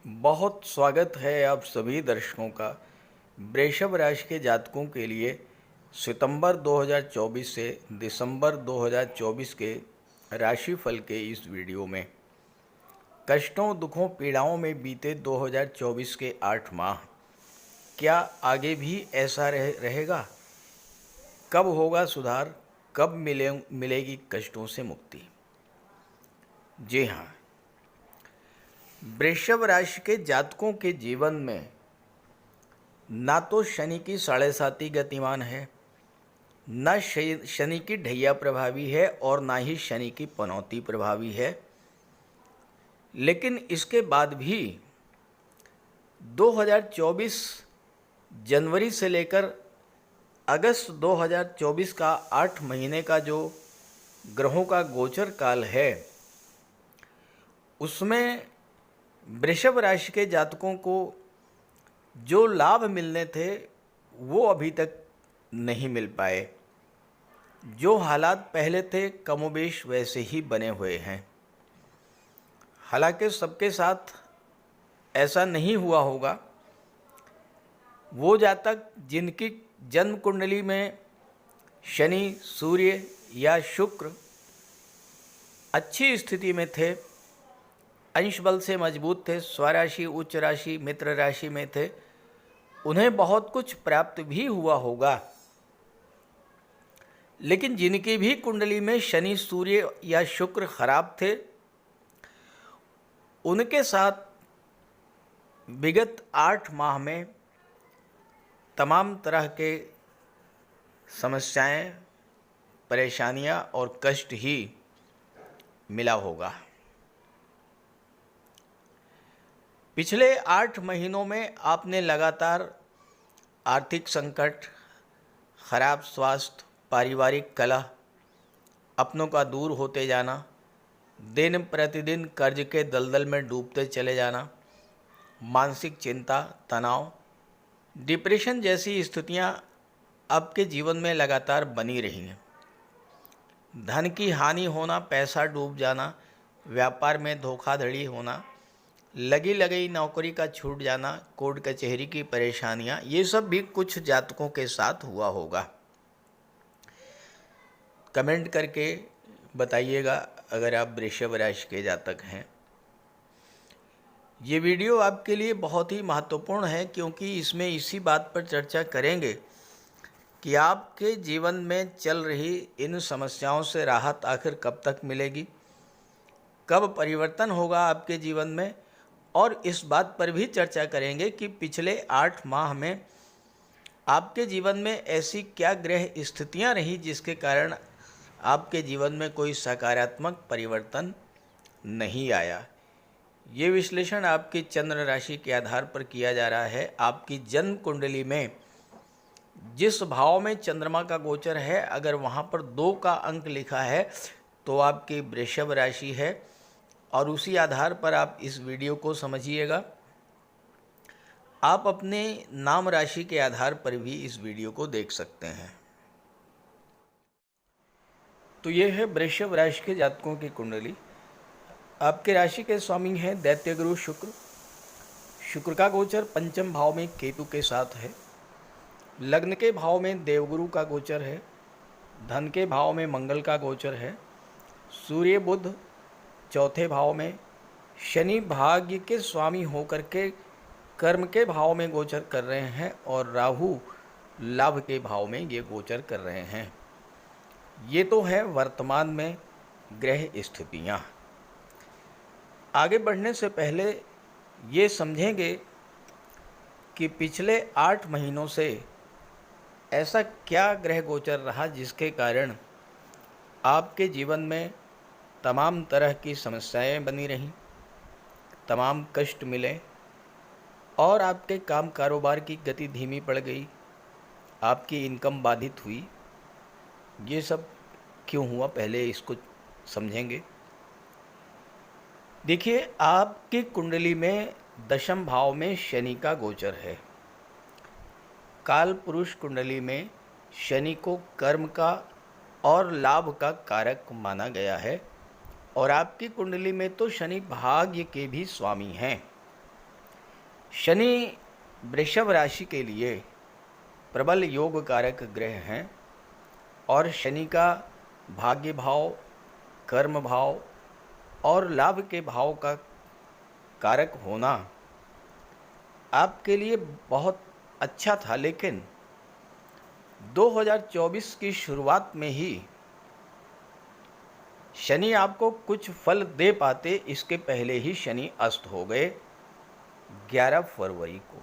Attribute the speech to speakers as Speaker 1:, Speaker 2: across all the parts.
Speaker 1: बहुत स्वागत है आप सभी दर्शकों का वृषभ राशि के जातकों के लिए सितंबर 2024 से दिसंबर 2024 के राशिफल के इस वीडियो में। कष्टों, दुखों, पीड़ाओं में बीते 2024 के 8 माह क्या आगे भी ऐसा रहेगा? कब होगा सुधार? कब मिलेगी कष्टों से मुक्ति? जी हाँ, वृषभ राशि के जातकों के जीवन में ना तो शनि की 7.5 गतिमान है, न शनि की ढैया प्रभावी है और ना ही शनि की पनौती प्रभावी है। लेकिन इसके बाद भी 2024 जनवरी से लेकर अगस्त 2024 का 8 महीने का जो ग्रहों का गोचर काल है, उसमें वृषभ राशि के जातकों को जो लाभ मिलने थे वो अभी तक नहीं मिल पाए। जो हालात पहले थे कमोबेश वैसे ही बने हुए हैं। हालांकि सबके साथ ऐसा नहीं हुआ होगा। वो जातक जिनकी जन्म कुंडली में शनि, सूर्य या शुक्र अच्छी स्थिति में थे, अंश बल से मजबूत थे, स्वराशि, उच्च राशि, मित्र राशि में थे, उन्हें बहुत कुछ प्राप्त भी हुआ होगा। लेकिन जिनकी भी कुंडली में शनि, सूर्य या शुक्र खराब थे, उनके साथ विगत 8 माह में तमाम तरह के समस्याएं, परेशानियां और कष्ट ही मिला होगा। पिछले 8 महीनों में आपने लगातार आर्थिक संकट, खराब स्वास्थ्य, पारिवारिक कलह, अपनों का दूर होते जाना, दिन प्रतिदिन कर्ज के दलदल में डूबते चले जाना, मानसिक चिंता, तनाव, डिप्रेशन जैसी स्थितियां आपके जीवन में लगातार बनी रही हैं। धन की हानि होना, पैसा डूब जाना, व्यापार में धोखाधड़ी होना, लगी लगई नौकरी का छूट जाना, कोर्ट कचहरी की परेशानियां, ये सब भी कुछ जातकों के साथ हुआ होगा। कमेंट करके बताइएगा अगर आप वृषभ राशि के जातक हैं। ये वीडियो आपके लिए बहुत ही महत्वपूर्ण है क्योंकि इसमें इसी बात पर चर्चा करेंगे कि आपके जीवन में चल रही इन समस्याओं से राहत आखिर कब तक मिलेगी, कब परिवर्तन होगा आपके जीवन में, और इस बात पर भी चर्चा करेंगे कि पिछले 8 माह में आपके जीवन में ऐसी क्या ग्रह स्थितियां रही जिसके कारण आपके जीवन में कोई सकारात्मक परिवर्तन नहीं आया। ये विश्लेषण आपकी चंद्र राशि के आधार पर किया जा रहा है। आपकी जन्म कुंडली में जिस भाव में चंद्रमा का गोचर है, अगर वहाँ पर 2 का अंक लिखा है तो आपकी वृषभ राशि है, और उसी आधार पर आप इस वीडियो को समझिएगा। आप अपने नाम राशि के आधार पर भी इस वीडियो को देख सकते हैं। तो ये है वृषभ राशि के जातकों की कुंडली। आपके राशि के स्वामी हैं दैत्य गुरु शुक्र। शुक्र का गोचर पंचम भाव में केतु के साथ है। लग्न के भाव में देवगुरु का गोचर है। धन के भाव में मंगल का गोचर है। सूर्य बुध चौथे भाव में, शनि भाग्य के स्वामी होकर के कर्म के भाव में गोचर कर रहे हैं, और राहु लाभ के भाव में ये गोचर कर रहे हैं। ये तो है वर्तमान में ग्रह स्थितियाँ। आगे बढ़ने से पहले ये समझेंगे कि पिछले 8 महीनों से ऐसा क्या ग्रह गोचर रहा जिसके कारण आपके जीवन में तमाम तरह की समस्याएं बनी रहीं, तमाम कष्ट मिले, और आपके काम कारोबार की गति धीमी पड़ गई, आपकी इनकम बाधित हुई। ये सब क्यों हुआ, पहले इसको समझेंगे। देखिए, आपकी कुंडली में दशम भाव में शनि का गोचर है। काल पुरुष कुंडली में शनि को कर्म का और लाभ का कारक माना गया है, और आपकी कुंडली में तो शनि भाग्य के भी स्वामी हैं। शनि वृषभ राशि के लिए प्रबल योग कारक ग्रह हैं और शनि का भाग्य भाव, कर्म भाव और लाभ के भाव का कारक होना आपके लिए बहुत अच्छा था, लेकिन 2024 की शुरुआत में ही शनि आपको कुछ फल दे पाते, इसके पहले ही शनि अस्त हो गए 11 फरवरी को।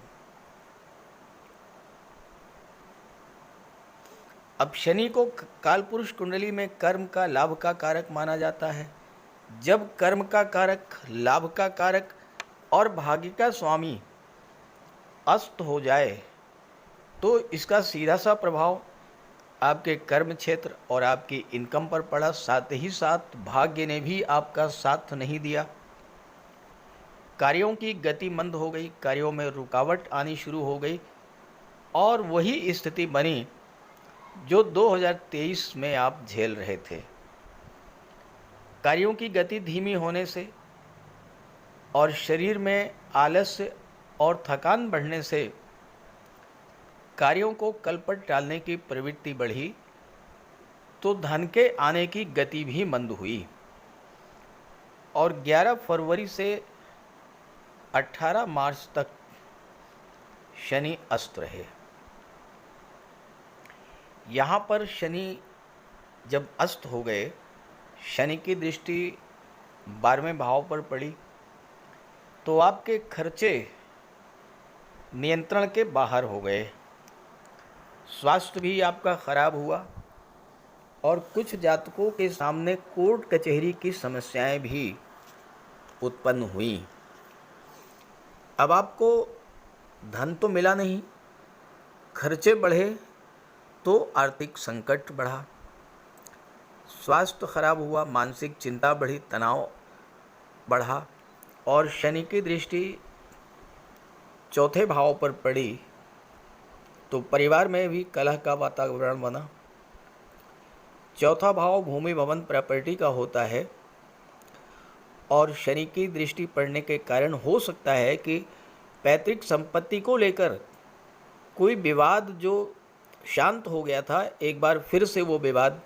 Speaker 1: अब शनि को कालपुरुष कुंडली में कर्म का, लाभ का कारक माना जाता है। जब कर्म का कारक, लाभ का कारक और भाग्य का स्वामी अस्त हो जाए तो इसका सीधा सा प्रभाव आपके कर्म क्षेत्र और आपकी इनकम पर पड़ा। साथ ही साथ भाग्य ने भी आपका साथ नहीं दिया, कार्यों की गति मंद हो गई, कार्यों में रुकावट आनी शुरू हो गई और वही स्थिति बनी जो 2023 में आप झेल रहे थे। कार्यों की गति धीमी होने से और शरीर में आलस्य और थकान बढ़ने से कार्यों को कल पर टालने की प्रवृत्ति बढ़ी, तो धन के आने की गति भी मंद हुई और 11 फरवरी से 18 मार्च तक शनि अस्त रहे। यहाँ पर शनि जब अस्त हो गए, शनि की दृष्टि 12वें भाव पर पड़ी तो आपके खर्चे नियंत्रण के बाहर हो गए, स्वास्थ्य भी आपका खराब हुआ और कुछ जातकों के सामने कोर्ट कचहरी की समस्याएं भी उत्पन्न हुई। अब आपको धन तो मिला नहीं, खर्चे बढ़े तो आर्थिक संकट बढ़ा, स्वास्थ्य खराब हुआ, मानसिक चिंता बढ़ी, तनाव बढ़ा और शनि की दृष्टि चौथे भाव पर पड़ी तो परिवार में भी कलह का वातावरण बना। चौथा भाव भूमि भवन प्रॉपर्टी का होता है और शनि की दृष्टि पड़ने के कारण हो सकता है कि पैतृक संपत्ति को लेकर कोई विवाद जो शांत हो गया था, एक बार फिर से वो विवाद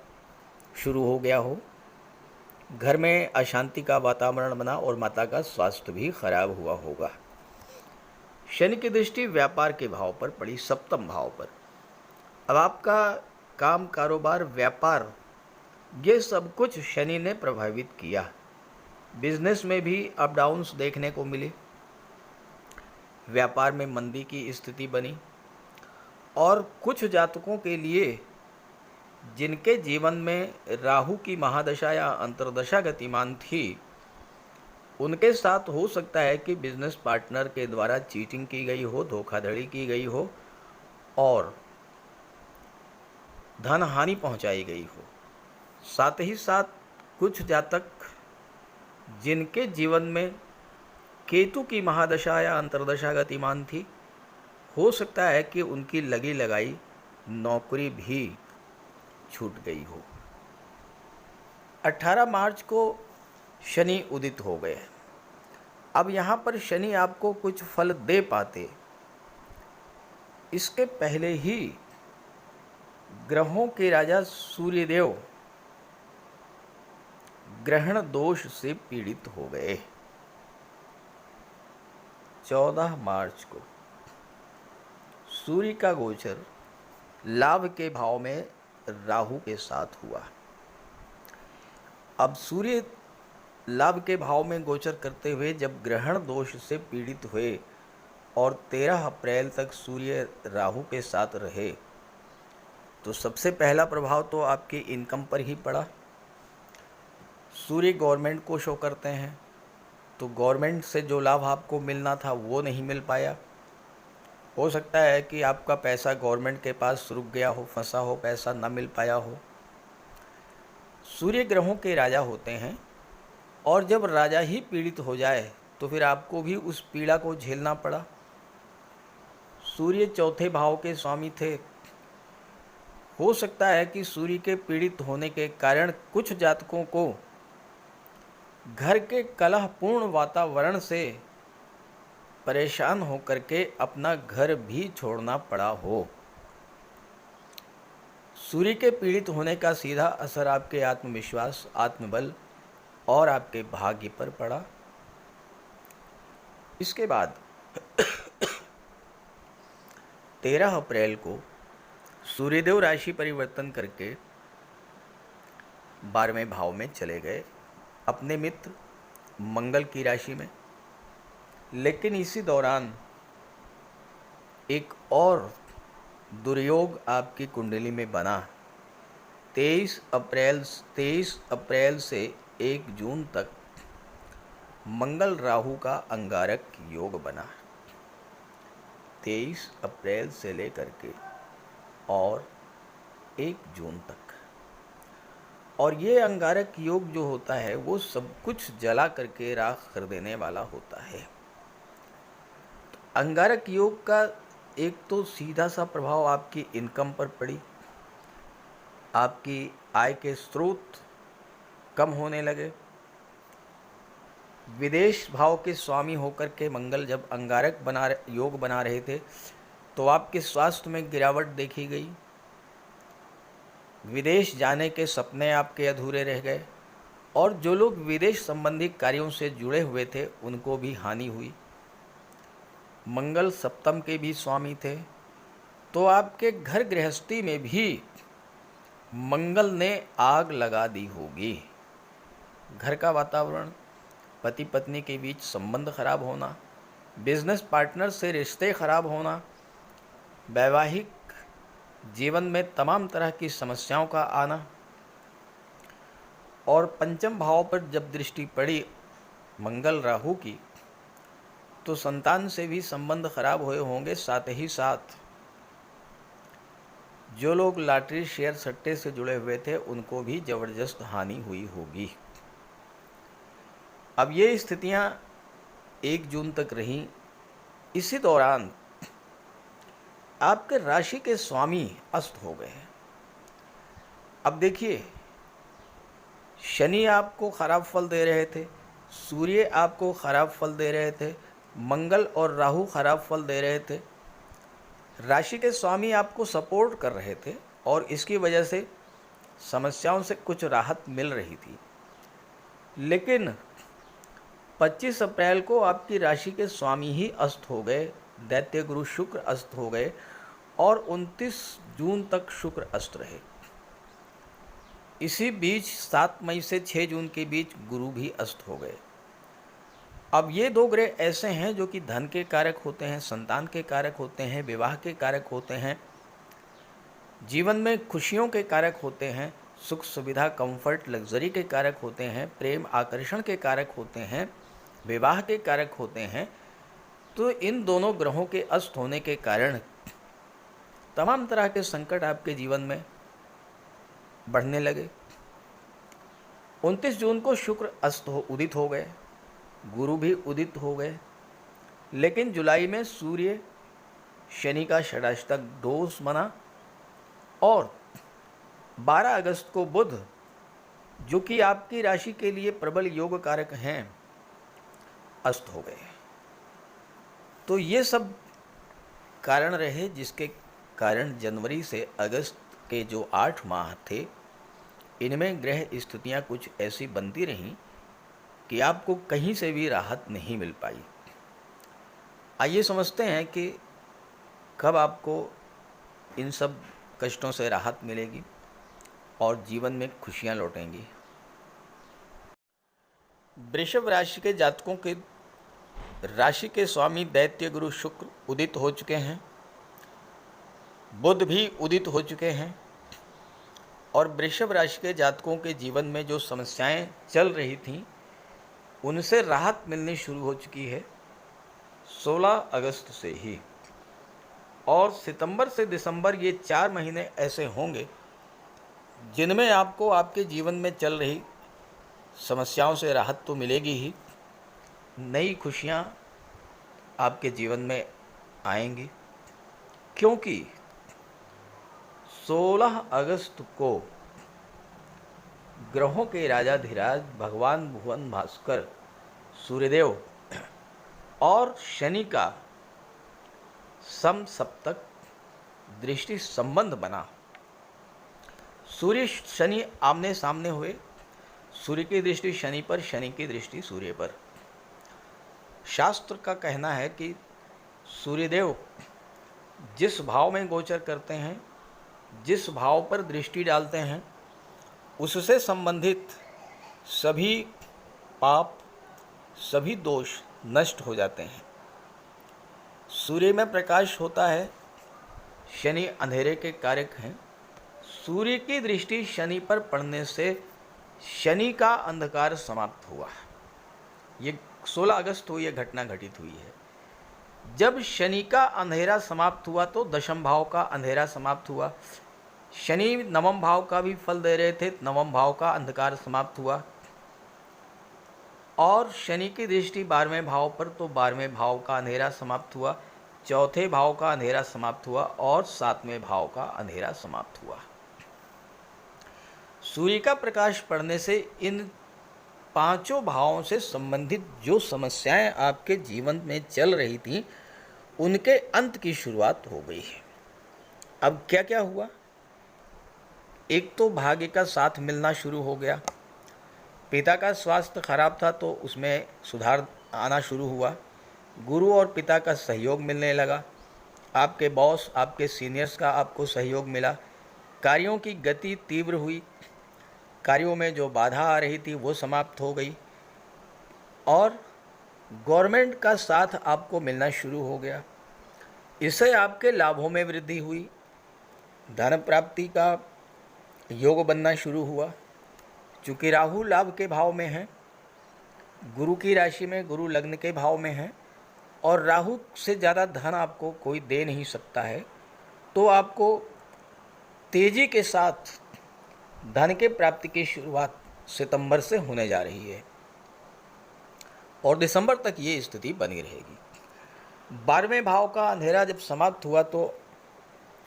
Speaker 1: शुरू हो गया हो, घर में अशांति का वातावरण बना और माता का स्वास्थ्य भी खराब हुआ होगा। शनि की दृष्टि व्यापार के भाव पर पड़ी, सप्तम भाव पर। अब आपका काम, कारोबार, व्यापार, ये सब कुछ शनि ने प्रभावित किया। बिजनेस में भी अप डाउन्स देखने को मिले, व्यापार में मंदी की स्थिति बनी और कुछ जातकों के लिए जिनके जीवन में राहु की महादशा या अंतर्दशा गतिमान थी, उनके साथ हो सकता है कि बिजनेस पार्टनर के द्वारा चीटिंग की गई हो, धोखाधड़ी की गई हो और धन हानि पहुंचाई गई हो। साथ ही साथ कुछ जातक जिनके जीवन में केतु की महादशा या अंतर्दशा गतिमान थी, हो सकता है कि उनकी लगी लगाई नौकरी भी छूट गई हो। 18 मार्च को शनि उदित हो गए। अब यहाँ पर शनि आपको कुछ फल दे पाते, इसके पहले ही ग्रहों के राजा सूर्यदेव ग्रहण दोष से पीड़ित हो गए। 14 मार्च को सूर्य का गोचर लाभ के भाव में राहु के साथ हुआ। अब सूर्य लाभ के भाव में गोचर करते हुए जब ग्रहण दोष से पीड़ित हुए और 13 अप्रैल तक सूर्य राहु के साथ रहे, तो सबसे पहला प्रभाव तो आपकी इनकम पर ही पड़ा। सूर्य गवर्नमेंट को शो करते हैं, तो गवर्नमेंट से जो लाभ आपको मिलना था वो नहीं मिल पाया। हो सकता है कि आपका पैसा गवर्नमेंट के पास रुक गया हो, फंसा हो, पैसा न मिल पाया हो। सूर्य ग्रहों के राजा होते हैं और जब राजा ही पीड़ित हो जाए तो फिर आपको भी उस पीड़ा को झेलना पड़ा। सूर्य चौथे भाव के स्वामी थे। हो सकता है कि सूर्य के पीड़ित होने के कारण कुछ जातकों को घर के कलहपूर्ण वातावरण से परेशान होकर के अपना घर भी छोड़ना पड़ा हो। सूर्य के पीड़ित होने का सीधा असर आपके आत्मविश्वास, आत्मबल और आपके भाग्य पर पड़ा। इसके बाद 13 अप्रैल को सूर्यदेव राशि परिवर्तन करके 12वें भाव में चले गए अपने मित्र मंगल की राशि में। लेकिन इसी दौरान एक और दुर्योग आपकी कुंडली में बना। 23 अप्रैल से 1 जून तक मंगल राहु का अंगारक योग बना। 23 अप्रैल से लेकर के और 1 जून तक। और ये अंगारक योग जो होता है वो सब कुछ जला करके राख कर देने वाला होता है। तो अंगारक योग का एक तो सीधा सा प्रभाव आपकी इनकम पर पड़ी, आपकी आय के स्रोत कम होने लगे। विदेश भाव के स्वामी होकर के मंगल जब अंगारक योग बना रहे थे तो आपके स्वास्थ्य में गिरावट देखी गई। विदेश जाने के सपने आपके अधूरे रह गए और जो लोग विदेश संबंधी कार्यों से जुड़े हुए थे उनको भी हानि हुई। मंगल सप्तम के भी स्वामी थे, तो आपके घर गृहस्थी में भी मंगल ने आग लगा दी होगी। घर का वातावरण, पति पत्नी के बीच संबंध खराब होना, बिजनेस पार्टनर से रिश्ते खराब होना, वैवाहिक जीवन में तमाम तरह की समस्याओं का आना। और पंचम भाव पर जब दृष्टि पड़ी मंगल राहु की तो संतान से भी संबंध खराब हुए होंगे। साथ ही साथ जो लोग लॉटरी, शेयर, सट्टे से जुड़े हुए थे उनको भी जबरदस्त हानि हुई होगी। अब ये स्थितियां 1 जून तक रहीं। इसी दौरान आपके राशि के स्वामी अस्त हो गए। अब देखिए, शनि आपको खराब फल दे रहे थे, सूर्य आपको खराब फल दे रहे थे, मंगल और राहु खराब फल दे रहे थे। राशि के स्वामी आपको सपोर्ट कर रहे थे और इसकी वजह से समस्याओं से कुछ राहत मिल रही थी। लेकिन 25 अप्रैल को आपकी राशि के स्वामी ही अस्त हो गए, दैत्य गुरु शुक्र अस्त हो गए और 29 जून तक शुक्र अस्त रहे। इसी बीच 7 मई से 6 जून के बीच गुरु भी अस्त हो गए। अब ये 2 ग्रह ऐसे हैं जो कि धन के कारक होते हैं, संतान के कारक होते हैं, विवाह के कारक होते हैं, जीवन में खुशियों के कारक होते हैं, सुख सुविधा, कंफर्ट, लग्जरी के कारक होते हैं, प्रेम आकर्षण के कारक होते हैं, विवाह के कारक होते हैं। तो इन दोनों ग्रहों के अस्त होने के कारण तमाम तरह के संकट आपके जीवन में बढ़ने लगे। 29 जून को शुक्र उदित हो गए, गुरु भी उदित हो गए। लेकिन जुलाई में सूर्य शनि का षडाष्टक दोष बना और 12 अगस्त को बुध, जो कि आपकी राशि के लिए प्रबल योग कारक हैं, अस्त हो गए। तो ये सब कारण रहे जिसके कारण जनवरी से अगस्त के जो 8 माह थे इनमें ग्रह स्थितियां कुछ ऐसी बनती रहीं कि आपको कहीं से भी राहत नहीं मिल पाई। आइए समझते हैं कि कब आपको इन सब कष्टों से राहत मिलेगी और जीवन में खुशियां लौटेंगी। वृषभ राशि के जातकों के राशि के स्वामी दैत्य गुरु शुक्र उदित हो चुके हैं, बुध भी उदित हो चुके हैं और वृषभ राशि के जातकों के जीवन में जो समस्याएं चल रही थीं उनसे राहत मिलनी शुरू हो चुकी है 16 अगस्त से ही। और सितंबर से दिसंबर ये 4 महीने ऐसे होंगे जिनमें आपको आपके जीवन में चल रही समस्याओं से राहत तो मिलेगी ही, नई खुशियां आपके जीवन में आएंगी। क्योंकि 16 अगस्त को ग्रहों के राजाधिराज भगवान भुवन भास्कर सूर्यदेव और शनि का सम सप्तक दृष्टि संबंध बना। सूर्य शनि आमने सामने हुए, सूर्य की दृष्टि शनि पर, शनि की दृष्टि सूर्य पर। शास्त्र का कहना है कि सूर्यदेव जिस भाव में गोचर करते हैं, जिस भाव पर दृष्टि डालते हैं, उससे संबंधित सभी पाप, सभी दोष नष्ट हो जाते हैं। सूर्य में प्रकाश होता है, शनि अंधेरे के कारक हैं। सूर्य की दृष्टि शनि पर पड़ने से शनि का अंधकार समाप्त हुआ। ये 16 अगस्त को यह घटना घटित हुई है। जब शनि का अंधेरा समाप्त हुआ तो दशम भाव का अंधेरा समाप्त हुआ। शनि नवम भाव का भी फल दे रहे थे, नवम भाव का अंधकार समाप्त हुआ। और शनि की दृष्टि 12वें भाव पर, तो 12वें भाव का अंधेरा समाप्त हुआ, चौथे भाव का अंधेरा समाप्त हुआ और 7वें भाव का अंधेरा समाप्त हुआ। सूर्य का प्रकाश पड़ने से इन पांचों भावों से संबंधित जो समस्याएं आपके जीवन में चल रही थीं, उनके अंत की शुरुआत हो गई है। अब क्या क्या हुआ? एक तो भाग्य का साथ मिलना शुरू हो गया। पिता का स्वास्थ्य खराब था तो उसमें सुधार आना शुरू हुआ। गुरु और पिता का सहयोग मिलने लगा। आपके बॉस, आपके सीनियर्स का आपको सहयोग मिला। कार्यों की गति तीव्र हुई। कार्यों में जो बाधा आ रही थी वो समाप्त हो गई और गवर्नमेंट का साथ आपको मिलना शुरू हो गया। इससे आपके लाभों में वृद्धि हुई। धन प्राप्ति का योग बनना शुरू हुआ। चूँकि राहु लाभ के भाव में है, गुरु की राशि में, गुरु लग्न के भाव में है और राहु से ज़्यादा धन आपको कोई दे नहीं सकता है, तो आपको तेज़ी के साथ धन के प्राप्ति की शुरुआत सितंबर से होने जा रही है और दिसंबर तक ये स्थिति बनी रहेगी। 12वें भाव का अंधेरा जब समाप्त हुआ तो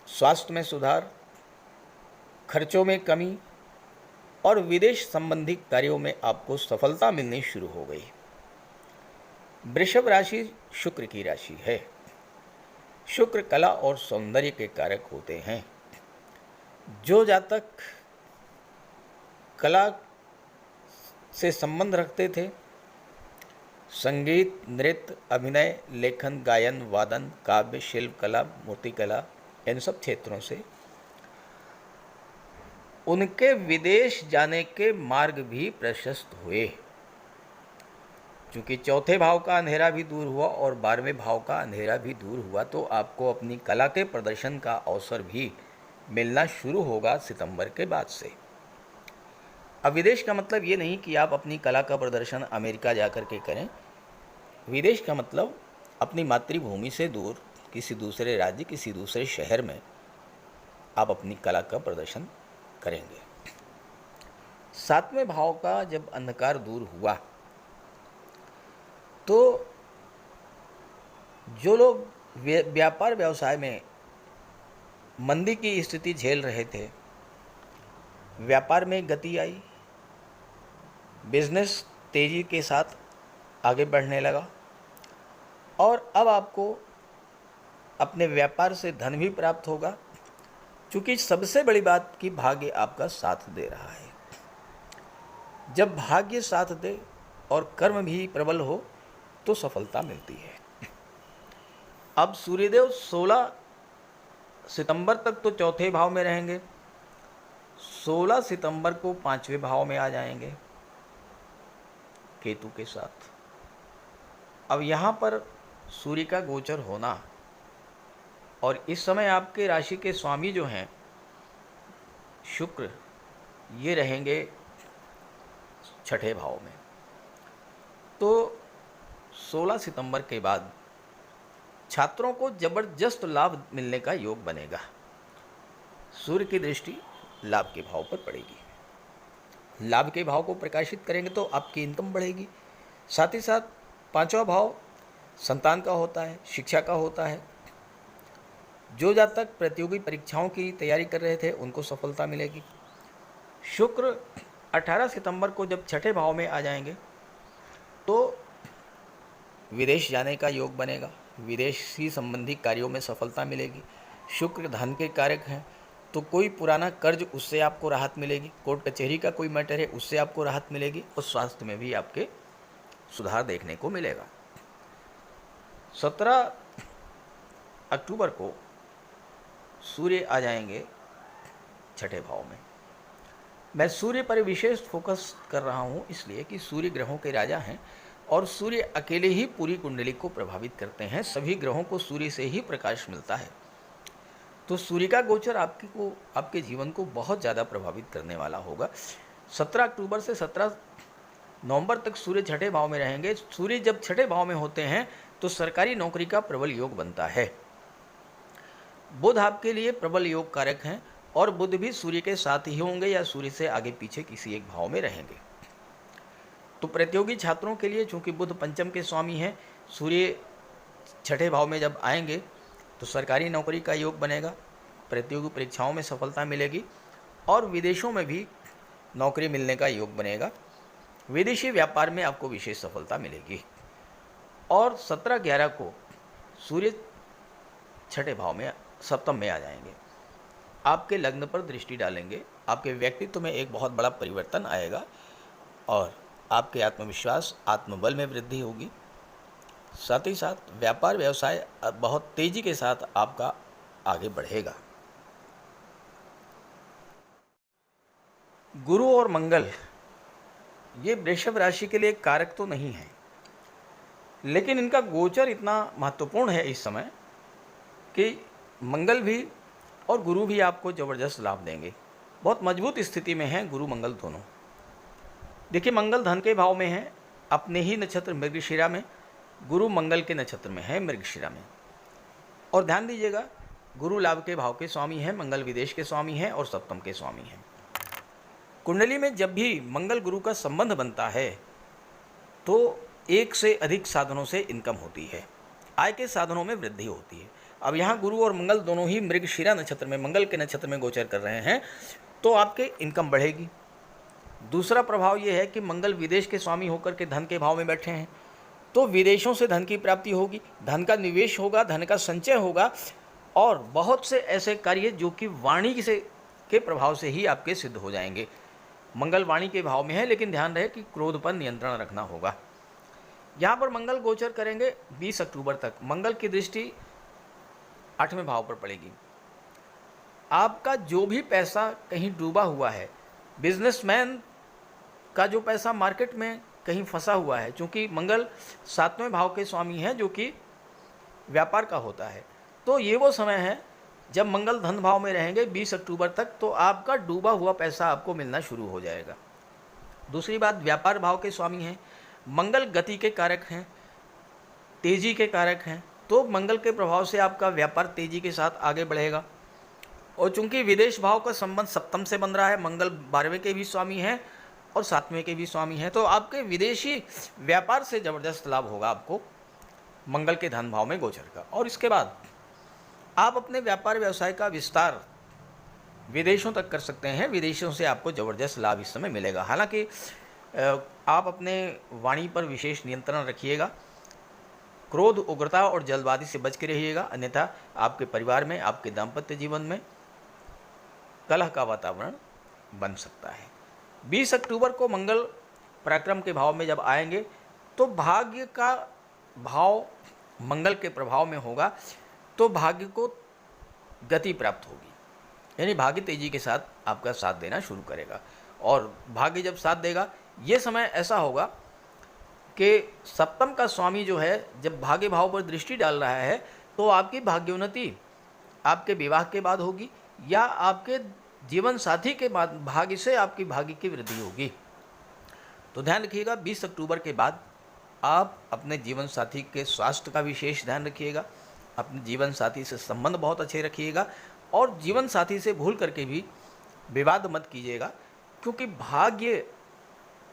Speaker 1: स्वास्थ्य में सुधार, खर्चों में कमी और विदेश संबंधी कार्यों में आपको सफलता मिलनी शुरू हो गई। वृषभ राशि शुक्र की राशि है। शुक्र कला और सौंदर्य के कारक होते हैं। जो जातक कला से संबंध रखते थे, संगीत, नृत्य, अभिनय, लेखन, गायन, वादन, काव्य, शिल्प कला, मूर्ति कला, इन सब क्षेत्रों से, उनके विदेश जाने के मार्ग भी प्रशस्त हुए। चूँकि चौथे भाव का अंधेरा भी दूर हुआ और 12वें भाव का अंधेरा भी दूर हुआ, तो आपको अपनी कला के प्रदर्शन का अवसर भी मिलना शुरू होगा सितंबर के बाद से। अब विदेश का मतलब ये नहीं कि आप अपनी कला का प्रदर्शन अमेरिका जाकर के करें। विदेश का मतलब अपनी मातृभूमि से दूर किसी दूसरे राज्य, किसी दूसरे शहर में आप अपनी कला का प्रदर्शन करेंगे। 7वें भाव का जब अंधकार दूर हुआ तो जो लोग व्यापार व्यवसाय में मंदी की स्थिति झेल रहे थे, व्यापार में गति आई, बिजनेस तेजी के साथ आगे बढ़ने लगा और अब आपको अपने व्यापार से धन भी प्राप्त होगा। क्योंकि सबसे बड़ी बात कि भाग्य आपका साथ दे रहा है। जब भाग्य साथ दे और कर्म भी प्रबल हो तो सफलता मिलती है। अब सूर्यदेव 16 सितंबर तक तो चौथे भाव में रहेंगे, 16 सितंबर को 5वें भाव में आ जाएंगे केतु के साथ। अब यहाँ पर सूर्य का गोचर होना और इस समय आपके राशि के स्वामी जो हैं शुक्र, ये रहेंगे 6ठे भाव में। तो 16 सितंबर के बाद छात्रों को जबरदस्त लाभ मिलने का योग बनेगा। सूर्य की दृष्टि लाभ के भाव पर पड़ेगी। लाभ के भाव को प्रकाशित करेंगे तो आपकी इनकम बढ़ेगी। साथ ही साथ 5वां भाव संतान का होता है, शिक्षा का होता है। जो जातक प्रतियोगी परीक्षाओं की तैयारी कर रहे थे उनको सफलता मिलेगी। शुक्र 18 सितंबर को जब 6ठे भाव में आ जाएंगे तो विदेश जाने का योग बनेगा, विदेशी संबंधी कार्यों में सफलता मिलेगी। शुक्र धन के कारक हैं, तो कोई पुराना कर्ज उससे आपको राहत मिलेगी। कोर्ट कचहरी का कोई मैटर है उससे आपको राहत मिलेगी, और स्वास्थ्य में भी आपके सुधार देखने को मिलेगा। 17 अक्टूबर को सूर्य आ जाएंगे छठे भाव में। मैं सूर्य पर विशेष फोकस कर रहा हूँ इसलिए कि सूर्य ग्रहों के राजा हैं और सूर्य अकेले ही पूरी कुंडली को प्रभावित करते हैं। सभी ग्रहों को सूर्य से ही प्रकाश मिलता है, तो सूर्य का गोचर आपके जीवन को बहुत ज़्यादा प्रभावित करने वाला होगा। 17 अक्टूबर से 17 नवंबर तक सूर्य छठे भाव में रहेंगे। सूर्य जब छठे भाव में होते हैं तो सरकारी नौकरी का प्रबल योग बनता है। बुध आपके लिए प्रबल योग कारक हैं, और बुध भी सूर्य के साथ ही होंगे या सूर्य से आगे पीछे किसी एक भाव में रहेंगे। तो प्रतियोगी छात्रों के लिए, चूंकि बुध पंचम के स्वामी हैं, सूर्य छठे भाव में जब आएंगे तो सरकारी नौकरी का योग बनेगा, प्रतियोगी परीक्षाओं में सफलता मिलेगी, और विदेशों में भी नौकरी मिलने का योग बनेगा। विदेशी व्यापार में आपको विशेष सफलता मिलेगी। और 17/11 को सूर्य छठे भाव में सप्तम में आ जाएंगे, आपके लग्न पर दृष्टि डालेंगे। आपके व्यक्तित्व में एक बहुत बड़ा परिवर्तन आएगा और आपके आत्मविश्वास, आत्मबल में वृद्धि होगी। साथ ही साथ व्यापार व्यवसाय बहुत तेजी के साथ आपका आगे बढ़ेगा। गुरु और मंगल ये वृषभ राशि के लिए कारक तो नहीं है, लेकिन इनका गोचर इतना महत्वपूर्ण है इस समय कि मंगल भी और गुरु भी आपको ज़बरदस्त लाभ देंगे। बहुत मजबूत स्थिति में हैं गुरु मंगल दोनों। देखिए, मंगल धन के भाव में है, अपने ही नक्षत्र मृगशिरा में। गुरु मंगल के नक्षत्र में है मृगशिरा में। और ध्यान दीजिएगा, गुरु लाभ के भाव के स्वामी हैं, मंगल विदेश के स्वामी हैं और सप्तम के स्वामी हैं। कुंडली में जब भी मंगल गुरु का संबंध बनता है तो एक से अधिक साधनों से इनकम होती है, आय के साधनों में वृद्धि होती है। अब यहाँ गुरु और मंगल दोनों ही मृगशिरा नक्षत्र में, मंगल के नक्षत्र में गोचर कर रहे हैं, तो आपके इनकम बढ़ेगी। दूसरा प्रभाव ये है कि मंगल विदेश के स्वामी होकर के धन के भाव में बैठे हैं, तो विदेशों से धन की प्राप्ति होगी, धन का निवेश होगा, धन का संचय होगा, और बहुत से ऐसे कार्य जो कि वाणी के प्रभाव से ही आपके सिद्ध हो जाएंगे। मंगल वाणी के भाव में है, लेकिन ध्यान रहे कि क्रोध पर नियंत्रण रखना होगा। यहाँ पर मंगल गोचर करेंगे 20 अक्टूबर तक। मंगल की दृष्टि 8वें भाव पर पड़ेगी। आपका जो भी पैसा कहीं डूबा हुआ है, बिजनेसमैन का जो पैसा मार्केट में कहीं फंसा हुआ है, चूँकि मंगल 7वें भाव के स्वामी हैं जो कि व्यापार का होता है, तो ये वो समय है जब मंगल धन भाव में रहेंगे 20 अक्टूबर तक, तो आपका डूबा हुआ पैसा आपको मिलना शुरू हो जाएगा। दूसरी बात, व्यापार भाव के स्वामी हैं, मंगल गति के कारक हैं, तेजी के कारक हैं, तो मंगल के प्रभाव से आपका व्यापार तेजी के साथ आगे बढ़ेगा। और चूंकि विदेश भाव का संबंध सप्तम से बन रहा है, मंगल 12वें के भी स्वामी हैं और 7वें के भी स्वामी हैं, तो आपके विदेशी व्यापार से ज़बरदस्त लाभ होगा आपको मंगल के धन भाव में गोचर का। और इसके बाद आप अपने व्यापार व्यवसाय का विस्तार विदेशों तक कर सकते हैं। विदेशों से आपको ज़बरदस्त लाभ इस समय मिलेगा। हालांकि आप अपने वाणी पर विशेष नियंत्रण रखिएगा, क्रोध, उग्रता और जल्दबाजी से बच के रहिएगा, अन्यथा आपके परिवार में, आपके दाम्पत्य जीवन में कलह का वातावरण बन सकता है। 20 अक्टूबर को मंगल पराक्रम के भाव में जब आएंगे तो भाग्य का भाव मंगल के प्रभाव में होगा, तो भाग्य को गति प्राप्त होगी, यानी भाग्य तेजी के साथ आपका साथ देना शुरू करेगा। और भाग्य जब साथ देगा, ये समय ऐसा होगा कि सप्तम का स्वामी जो है जब भाग्य भाव पर दृष्टि डाल रहा है, तो आपकी भाग्योन्नति आपके विवाह के बाद होगी या आपके जीवन साथी के बाद भाग्य से आपकी भाग्य की वृद्धि होगी। तो ध्यान रखिएगा, 20 अक्टूबर के बाद आप अपने जीवन साथी के स्वास्थ्य का विशेष ध्यान रखिएगा, अपने जीवन साथी से संबंध बहुत अच्छे रखिएगा, और जीवन साथी से भूल करके भी विवाद मत कीजिएगा, क्योंकि भाग्य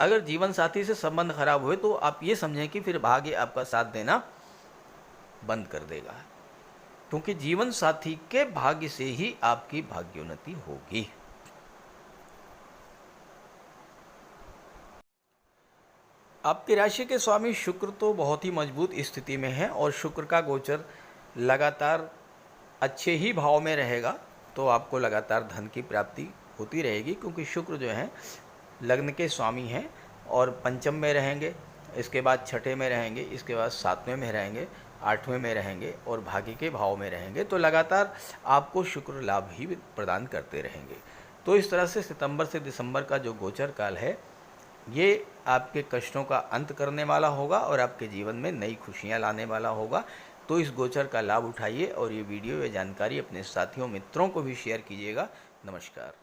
Speaker 1: अगर जीवन साथी से संबंध खराब हुए तो आप ये समझें कि फिर भाग्य आपका साथ देना बंद कर देगा, क्योंकि जीवन साथी के भाग्य से ही आपकी भाग्योन्नति होगी। आपकी राशि के स्वामी शुक्र तो बहुत ही मजबूत स्थिति में है और शुक्र का गोचर लगातार अच्छे ही भाव में रहेगा, तो आपको लगातार धन की प्राप्ति होती रहेगी, क्योंकि शुक्र जो है लग्न के स्वामी हैं और पंचम में रहेंगे, इसके बाद छठे में रहेंगे, इसके बाद सातवें में रहेंगे, आठवें में रहेंगे और भाग्य के भाव में रहेंगे। तो लगातार आपको शुक्र लाभ ही प्रदान करते रहेंगे। तो इस तरह से सितंबर से दिसंबर का जो गोचर काल है, ये आपके कष्टों का अंत करने वाला होगा और आपके जीवन में नई खुशियां लाने वाला होगा। तो इस गोचर का लाभ उठाइए और ये वीडियो या जानकारी अपने साथियों मित्रों को भी शेयर कीजिएगा। नमस्कार।